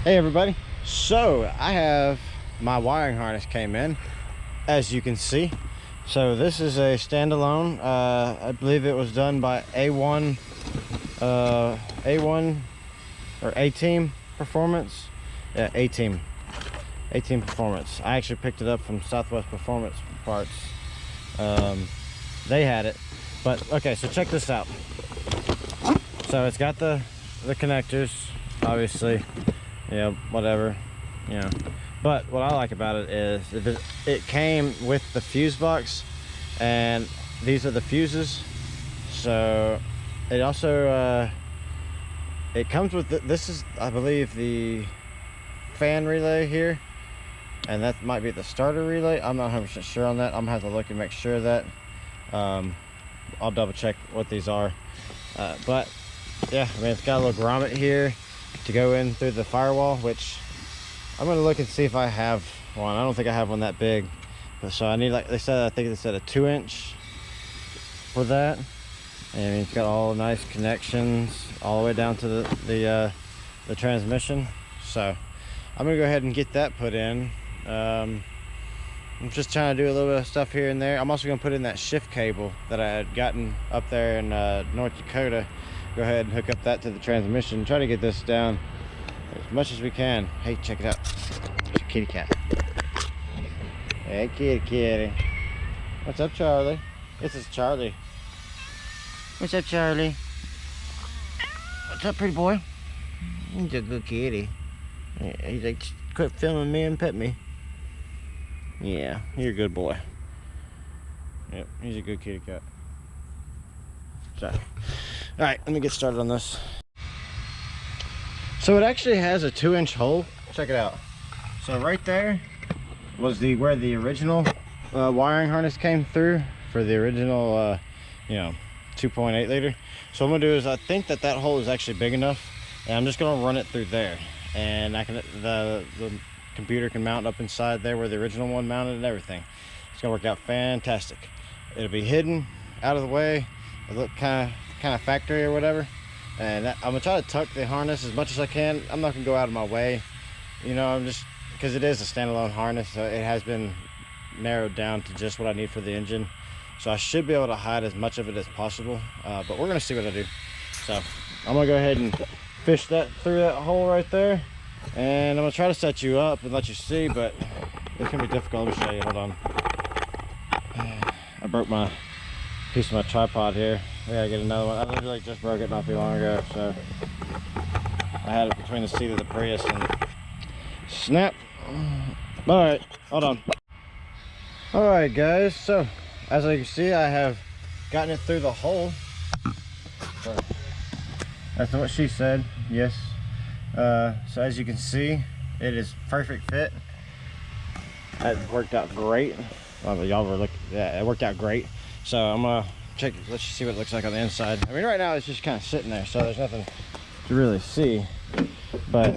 Hey everybody, so I have my wiring harness came in, as you can see. So this is a standalone. I believe it was done by A1 or A-Team Performance. Yeah, A-Team Performance. I actually picked it up from Southwest Performance Parts. They had it, but okay, so check this out. So it's got the connectors, obviously, you know, whatever, you know. But what I like about it is it came with the fuse box, and these are the fuses. So it also it comes with this is, I believe, the fan relay here, and that might be the starter relay. I'm not 100% sure on that. I'm gonna have to look and make sure of that. I'll double check what these are, but yeah, I mean, it's got a little grommet here to go in through the firewall, which I'm gonna look and see if I have one. I don't think I have one that big, but so I need, like they said, I think they said a 2-inch for that. And it's got all nice connections all the way down to the transmission. So I'm gonna go ahead and get that put in. I'm just trying to do a little bit of stuff here and there. I'm also gonna put in that shift cable that I had gotten up there in North Dakota. Go ahead and hook up that to the transmission. Try to get this down as much as we can. Hey, check it out. It's a kitty cat. Hey, kitty. What's up, Charlie? This is Charlie. What's up, Charlie? What's up, pretty boy? He's a good kitty. Yeah, he's like, quit filming me and pet me. Yeah, you're a good boy. Yep, he's a good kitty cat. So, all right, let me get started on this. So it actually has a 2-inch hole. Check it out. So right there was where the original wiring harness came through for the original, you know, 2.8 liter. So what I'm gonna do is, I think that hole is actually big enough, and I'm just gonna run it through there, and I can the computer can mount up inside there where the original one mounted and everything. It's gonna work out fantastic. It'll be hidden, out of the way. It'll look kind of factory or whatever. And I'm gonna try to tuck the harness as much as I can. I'm not gonna go out of my way, you know. I'm just, because it is a standalone harness, so it has been narrowed down to just what I need for the engine. So I should be able to hide as much of it as possible, but we're gonna see what I do. So I'm gonna go ahead and fish that through that hole right there, and I'm gonna try to set you up and let you see, but it's gonna be difficult. Let me show you. Hold on. I broke my piece of my tripod here. We gotta get another one. I literally just broke it not too long ago, so I had it between the seat of the Prius and snap. All right, hold on. All right, guys, so as you can see, I have gotten it through the hole. So that's what she said. Yes. So as you can see, it is perfect fit. That worked out great. Well, y'all were looking, yeah, it worked out great. So I'm gonna check, let's see what it looks like on the inside. I mean, right now it's just kind of sitting there, so there's nothing to really see. But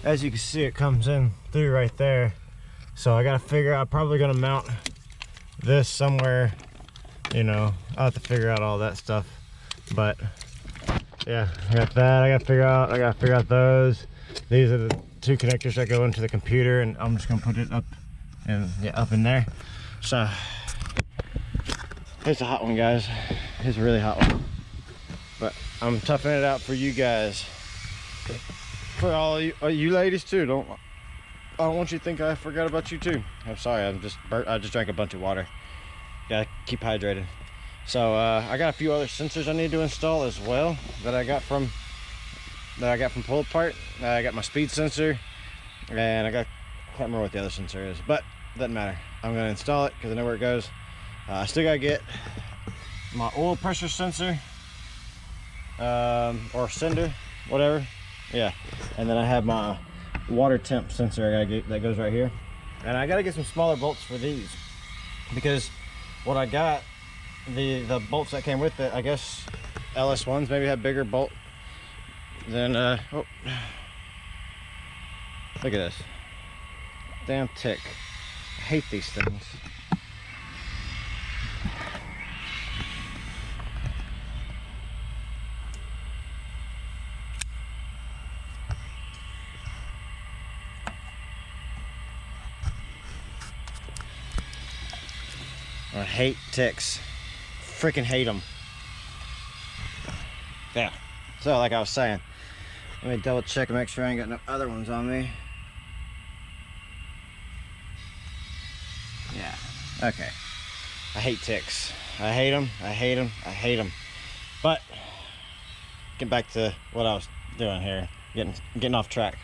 as you can see, it comes in through right there. So I gotta figure out, I'm probably gonna mount this somewhere, you know. I'll have to figure out all that stuff. But yeah, I got that. I gotta figure out those. These are the 2 connectors that go into the computer, and I'm just gonna put it up and up in there. So it's a hot one, guys. It's a really hot one, but I'm toughing it out for you guys, for all you ladies too. I don't want you to think I forgot about you too. I'm sorry. I just drank a bunch of water. Gotta keep hydrated. So I got a few other sensors I need to install as well that I got from Pull Apart. I got my speed sensor, and I can't remember what the other sensor is, but it doesn't matter. I'm gonna install it because I know where it goes. I still gotta get my oil pressure sensor, or sender, whatever. Yeah, and then I have my water temp sensor I gotta get, that goes right here. And I gotta get some smaller bolts for these, because what I got, the bolts that came with it, I guess LS1s maybe have bigger bolt than oh, look at this damn tick. I hate these things. I hate ticks. Freaking hate them. Yeah. So like I was saying, let me double check and make sure I ain't got no other ones on me. Yeah. Okay. I hate ticks. I hate them. I hate them. I hate them. But get back to what I was doing here. Getting off track.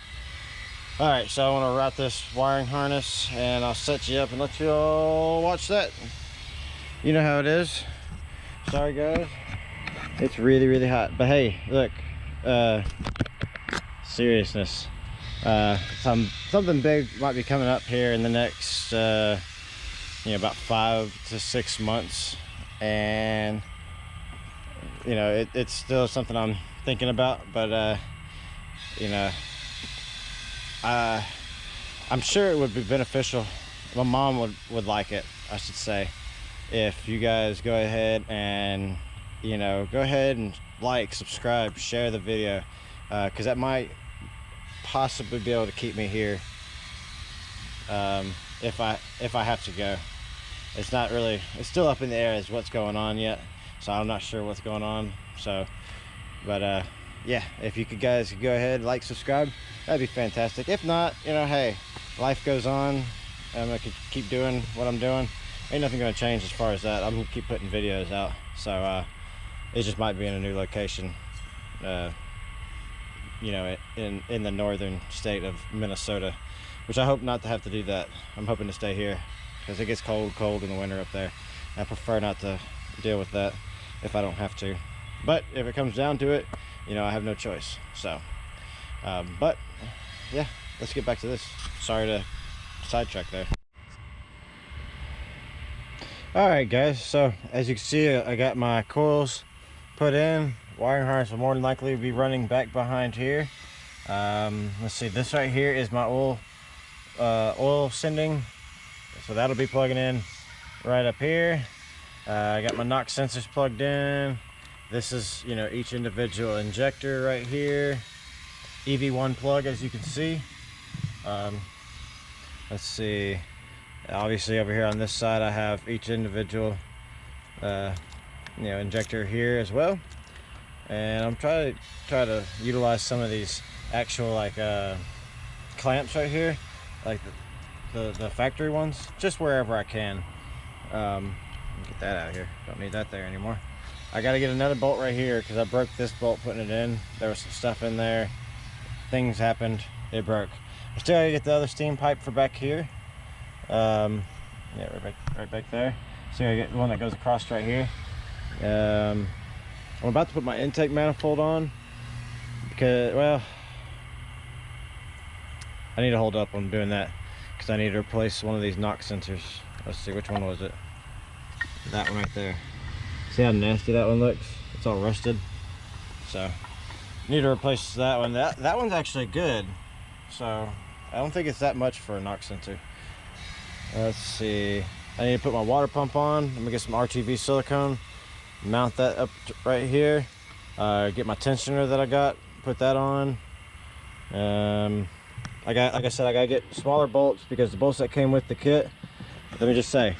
All right. So I want to route this wiring harness, and I'll set you up and let you all watch that. You know how it is. Sorry guys. It's really, really hot. But hey, look. Seriousness. Something big might be coming up here in the next about 5 to 6 months, and it's still something I'm thinking about, but I'm sure it would be beneficial. My mom would like it, I should say, if you guys go ahead and like, subscribe, share the video, because that might possibly be able to keep me here if I have to go. It's still up in the air as what's going on yet, so I'm not sure what's going on. So but yeah, if you guys could go ahead, like, subscribe, that'd be fantastic. If not, hey, life goes on. I'm gonna keep doing what I'm doing. Ain't nothing gonna change as far as that. I'm gonna keep putting videos out. So it just might be in a new location, in the northern state of Minnesota, which I hope not to have to do that. I'm hoping to stay here because it gets cold in the winter up there. I prefer not to deal with that if I don't have to. But if it comes down to it, I have no choice. So, but yeah, let's get back to this. Sorry to sidetrack there. All right, guys. So as you can see, I got my coils put in. Wiring harness will more than likely be running back behind here. Let's see. This right here is my oil sending. So that'll be plugging in right up here. I got my NOx sensors plugged in. This is, each individual injector right here. EV1 plug, as you can see. Let's see. Obviously over here on this side I have each individual injector here as well. And I'm trying to utilize some of these actual clamps right here, like the factory ones, just wherever I can. Get that out of here. Don't need that there anymore. I got to get another bolt right here because I broke this bolt putting it in. There was some stuff in there. Things happened. It broke. I still got to get the other steam pipe for back here. Yeah, right back there. So I get the one that goes across right here. I'm about to put my intake manifold on because, well, I need to hold up on doing that because I need to replace one of these NOx sensors. Let's see, which one was it? That one right there. See how nasty that one looks? It's all rusted. So need to replace that one. That one's actually good, so I don't think it's that much for a NOx sensor. Let's see, I need to put my water pump on. I'm gonna get some RTV silicone, mount that up right here, get my tensioner that I got, put that on. Like I said, I gotta get smaller bolts because the bolts that came with the kit, let me just say,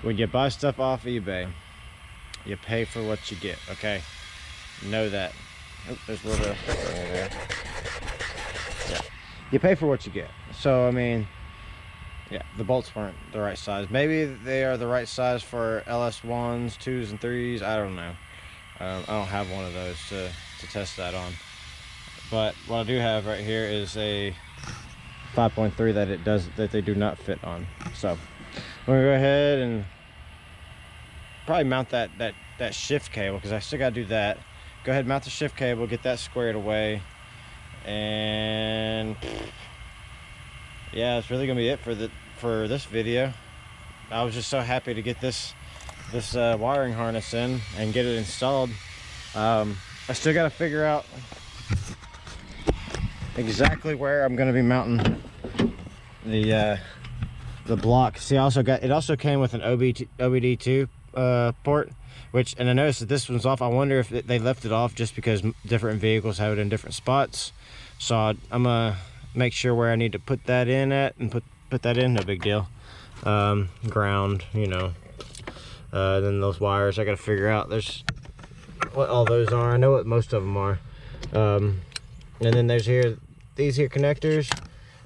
when you buy stuff off eBay, you pay for what you get, okay? Know that. Oh, there's a little bit of there. Yeah, you pay for what you get. So I mean, yeah, the bolts weren't the right size. Maybe they are the right size for LS1s, 2s, and 3s. I don't know. I don't have one of those to test that on. But what I do have right here is a 5.3 that they do not fit on. So I'm gonna go ahead and probably mount that shift cable because I still gotta do that. Go ahead, mount the shift cable, get that squared away, and yeah, that's really gonna be it for this video. I was just so happy to get this wiring harness in and get it installed. I still got to figure out exactly where I'm going to be mounting the block. See, it also came with an OBD2 port, and I noticed that this one's off. I wonder if they left it off just because different vehicles have it in different spots. So I'm gonna make sure where I need to put that in at and put that in. No big deal. Ground, Then those wires I gotta figure out what all those are. I know what most of them are. And then there's these here connectors.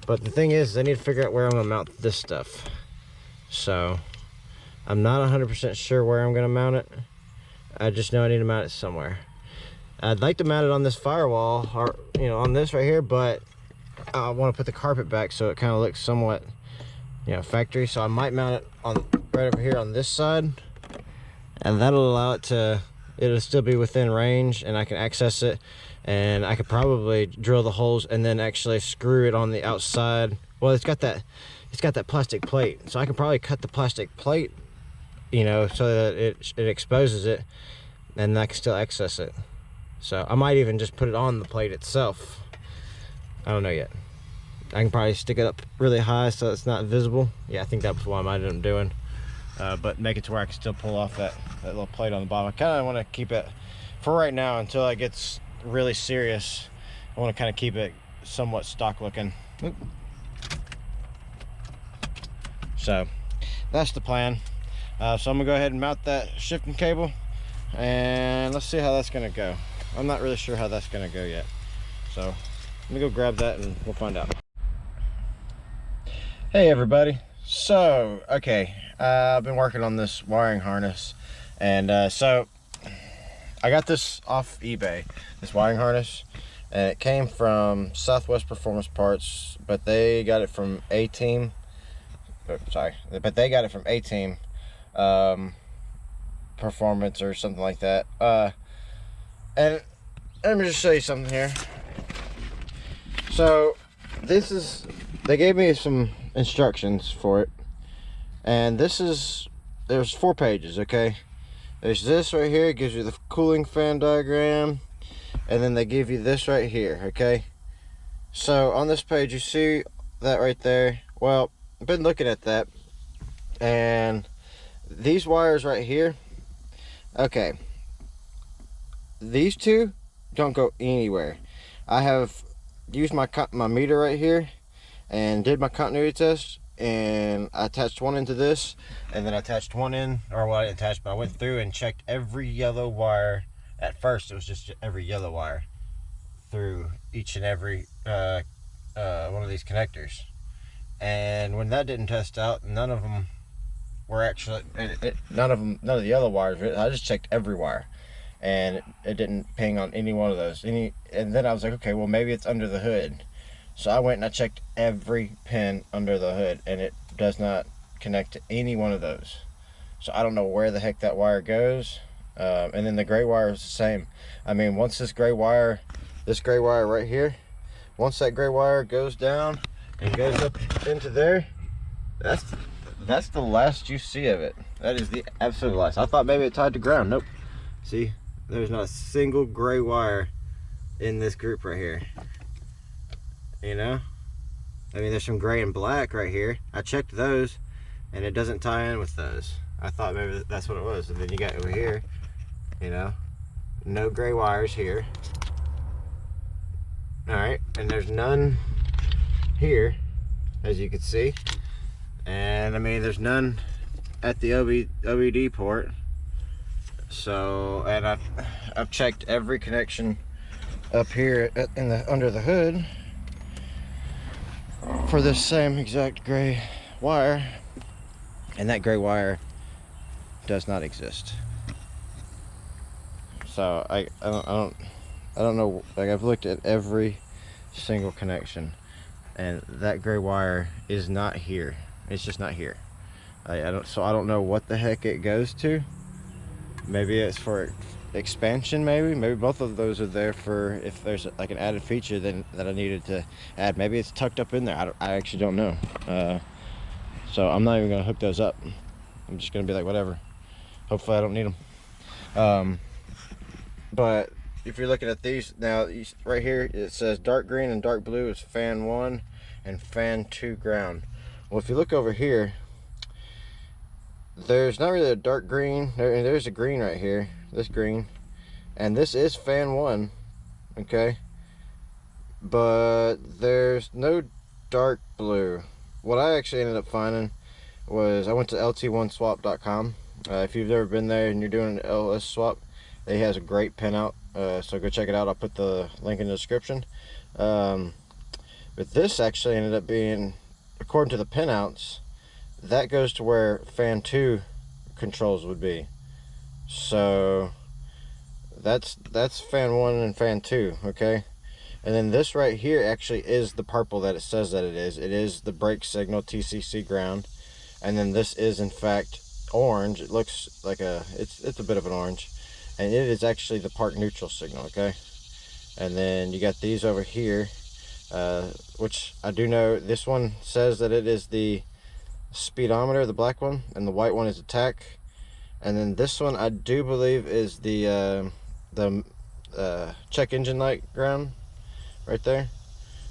But the thing is, I need to figure out where I'm gonna mount this stuff. So I'm not 100% sure where I'm gonna mount it. I just know I need to mount it somewhere. I'd like to mount it on this firewall, or on this right here, but I want to put the carpet back so it kind of looks somewhat, factory. So I might mount it on right over here on this side, and that'll allow it'll still be within range, and I can access it, and I could probably drill the holes and then actually screw it on the outside. Well, it's got that plastic plate, so I can probably cut the plastic plate, so that it exposes it, and I can still access it. So I might even just put it on the plate itself. I don't know yet. I can probably stick it up really high so it's not visible. Yeah, I think that's what I might end up doing. But make it to where I can still pull off that little plate on the bottom. I kind of want to keep it, for right now, until it gets really serious, I want to kind of keep it somewhat stock looking. Oop. So that's the plan. So I'm gonna go ahead and mount that shifting cable, and let's see how that's gonna go. I'm not really sure how that's gonna go yet. So let me go grab that and we'll find out. Hey everybody. So, okay, I've been working on this wiring harness, and so I got this off eBay, this wiring harness, and it came from Southwest Performance Parts, but they got it from A-Team. But they got it from A-Team Performance or something like that. And let me just show you something here. So they gave me some instructions for it, and there's 4 pages. Okay, there's this right here, it gives you the cooling fan diagram, and then they give you this right here. Okay, so on this page you see that right there. Well, I've been looking at that, and these wires right here, okay, these two don't go anywhere. I have used my meter right here and did my continuity test, and I attached one into this, and then I attached one in, or well, I didn't attach, but I went through and checked every yellow wire. At first it was just every yellow wire through each and every one of these connectors, and when that didn't test out, none of them were actually, none of the yellow wires, I just checked every wire, and it didn't ping on any one of those. And then I was like, okay, well maybe it's under the hood. So I went and I checked every pin under the hood, and it does not connect to any one of those. So I don't know where the heck that wire goes. And then the gray wire is the same. I mean, once this gray wire right here, once that gray wire goes down and goes up into there, that's the last you see of it. That is the absolute last. I thought maybe it tied to ground. Nope. See, there's not a single gray wire in this group right here. I mean, there's some gray and black right here. I checked those, and it doesn't tie in with those. I thought maybe that's what it was. And then you got over here, no gray wires here. All right, and there's none here, as you can see. And I mean, there's none at the OBD port. So, and I've checked every connection up here under the hood for this same exact gray wire, and that gray wire does not exist. So I don't know. Like, I've looked at every single connection, and that gray wire is not here. It's just not here. I don't know what the heck it goes to. Maybe it's for expansion. Maybe both of those are there for if there's like an added feature that I needed to add. Maybe it's tucked up in there. I actually don't know. So I'm not even gonna hook those up. I'm just gonna be like, whatever. Hopefully I don't need them. But if you're looking at these now, right here it says dark green and dark blue is fan 1 and fan 2 ground. Well, if you look over here, there's not really a dark green. There's a green right here, this green, and this is fan 1, okay, but there's no dark blue. What I actually ended up finding was, I went to lt1swap.com, If you've ever been there and you're doing an LS swap, he has a great pinout, so go check it out. I'll put the link in the description. But this actually ended up being, according to the pinouts, that goes to where fan 2 controls would be. So that's fan 1 and fan 2, okay? And then this right here actually is the purple that it says that it is. It is the brake signal, TCC ground. And then this is in fact orange. It looks like it's a bit of an orange. And it is actually the park neutral signal, okay? And then you got these over here, which I do know this one says that it is the speedometer, the black one, and the white one is the tach. And then this one I do believe is the check engine light ground right there.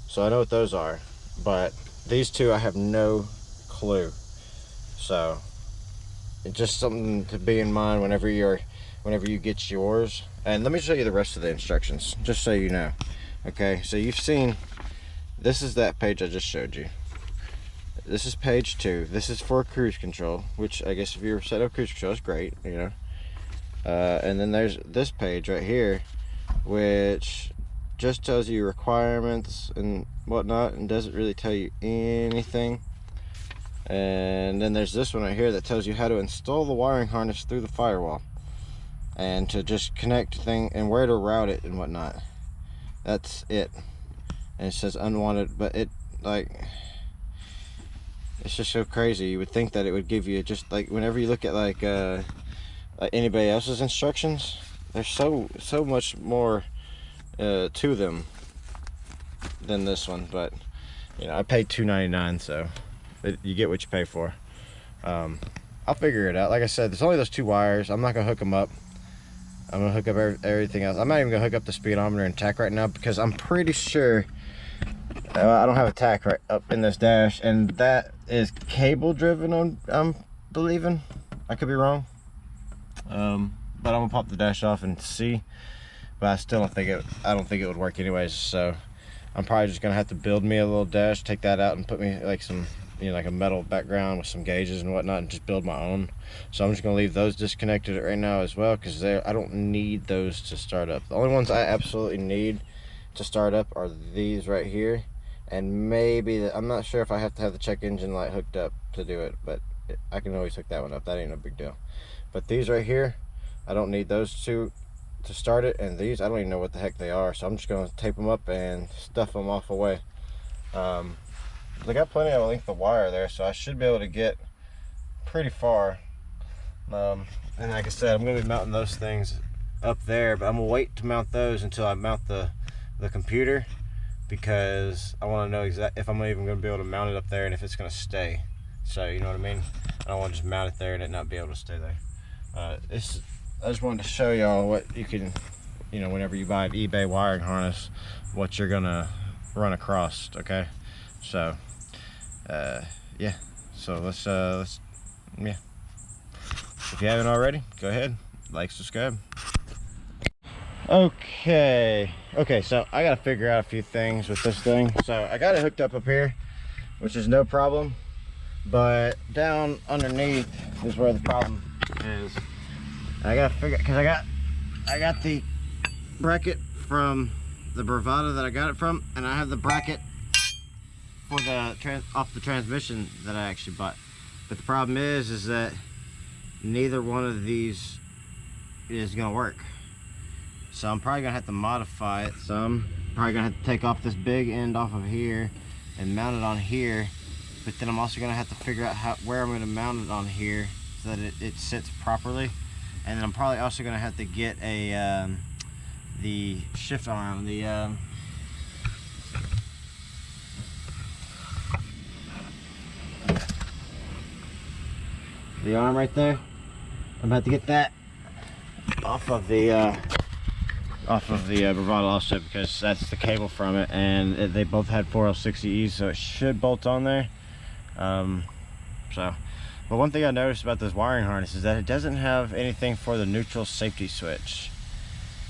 So I know what those are, but these two I have no clue. So it's just something to be in mind whenever you get yours. And let me show you the rest of the instructions, just so you know. Okay, so you've seen, this is that page I just showed you. This is page 2. This is for cruise control, which I guess if you're set up cruise control, is great, you know. And then there's this page right here, which just tells you requirements and whatnot, and doesn't really tell you anything. And then there's this one right here that tells you how to install the wiring harness through the firewall, and to just connect thing and where to route it and whatnot. That's it. And it says unwanted, but it, like, it's just so crazy. You would think that it would give you, just like whenever you look at like anybody else's instructions, there's so much more to them than this one. But you know, I paid $2.99, so you get what you pay for. I'll figure it out. Like I said, there's only those 2 wires. I'm not gonna hook them up. I'm gonna hook up everything else. I'm not even gonna hook up the speedometer and tach right now, because I'm pretty sure I don't have a tach right up in this dash, and that is cable driven, I'm believing. I could be wrong. But I'm gonna pop the dash off and see. But I still don't think it would work anyways. So I'm probably just gonna have to build me a little dash, take that out, and put me like some, you know, like a metal background with some gauges and whatnot, and just build my own. So I'm just gonna leave those disconnected right now as well, because I don't need those to start up. The only ones I absolutely need to start up are these right here, and maybe I'm not sure if I have to have the check engine light hooked up to do it, but I can always hook that one up. That ain't no big deal. But these right here, I don't need those two to start it, and these I don't even know what the heck they are, so I'm just gonna tape them up and stuff them off away. They got plenty of length of wire there, so I should be able to get pretty far. And like I said, I'm gonna be mounting those things up there, but I'm gonna wait to mount those until I mount the computer, because I want to know exactly if I'm even going to be able to mount it up there and if it's going to stay. So you know what I mean? I don't want to just mount it there and it not be able to stay there. I just wanted to show y'all what you can, you know, whenever you buy an eBay wiring harness, what you're gonna run across. Okay, so yeah, so let's yeah, if you haven't already, go ahead, like, subscribe. Okay, so I gotta figure out a few things with this thing. So I got it hooked up here, which is no problem, but down underneath is where the problem is. I gotta figure, because I got the bracket from the Bravado that I got it from, and I have the bracket for the off the transmission that I actually bought. But the problem is that neither one of these is gonna work. So I'm probably gonna have to modify it some. Probably gonna have to take off this big end off of here and mount it on here. But then I'm also gonna have to figure out where I'm gonna mount it on here so that it sits properly. And then I'm probably also gonna have to get a the shift arm, the arm right there. I'm about to get that off of the Bravado also, because that's the cable from it, and they both had 4L60Es, so it should bolt on there. But one thing I noticed about this wiring harness is that it doesn't have anything for the neutral safety switch.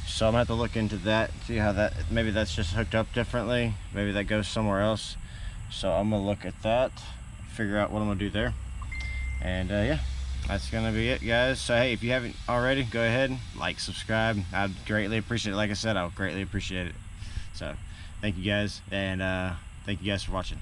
So I'm gonna have to look into that, see how that, maybe that's just hooked up differently, maybe that goes somewhere else. So I'm gonna look at that, figure out what I'm gonna do there, and yeah, that's gonna be it, guys. So hey, if you haven't already, go ahead, like, subscribe. I'd greatly appreciate it. Like I said, I'll greatly appreciate it. So thank you guys, and thank you guys for watching.